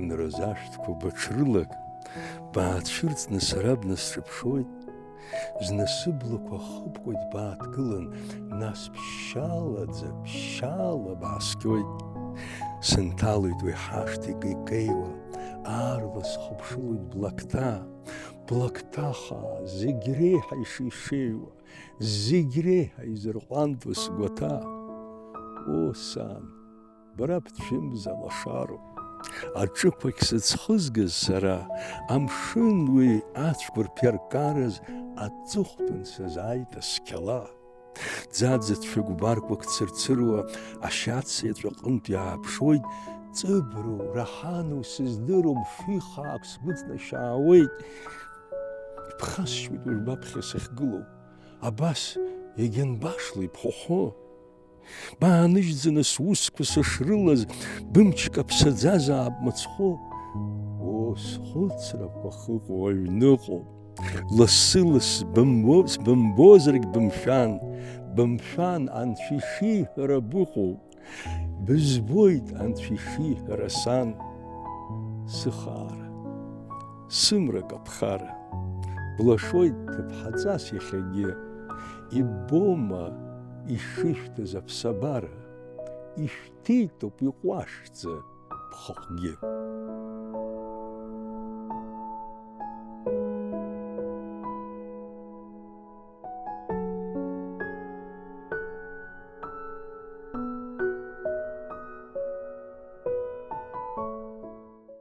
ажәланраз ашәҭқәа баҽрылак, баацәырҵны сара бнасҿаԥшуеит, зны сыблақәа хыпкуеит бааҭгылан, нас ԥшьшьала бааскьоит. Сынҭалоит уи ҳашҭа икеикеиуа, аарла схыԥшылоит блакҭа хаа, зегь реиҳа ишеишеиуа, зегь реиҳа изырҟәандо сгәаҭа. О, сан, бара бцәымза лашароуп, аҿықәагь сыӡхызгаз сара, амшын уи ацәқәырԥ иаркараз аҵыхәтәан сазааит асқьала. Ӡаӡа гәбарқәак цырцыруа, ашьац иаҵәаҟынтә иааԥшуеит, ҵыброу, раҳану сыздыром, фҩы хаак сгәыҵнашьаауеит. Ибхасшьуеит уажә баԥхьа сахьгылоу, абас иагьанбашла ибхәахәо. Бааныжьӡаны сусқәа сышрылаз, бымч каԥсаӡазаап мыцхәы. О, схәыцрақәа хыҟоу аҩныҟоуп, лассы-ласс бымбозаргь бымшәан, анцәа ишиҳәара быҟоуп, бызбоит анцәа ишиҳәара сан. Сыхаара, сымра каԥхара, блашоит ҭыԥҳаҵас иахьагьы, иббома ишышәҭыз аԥсабара, ишәҭеитоуп иҟәашәӡа бхахәгьы.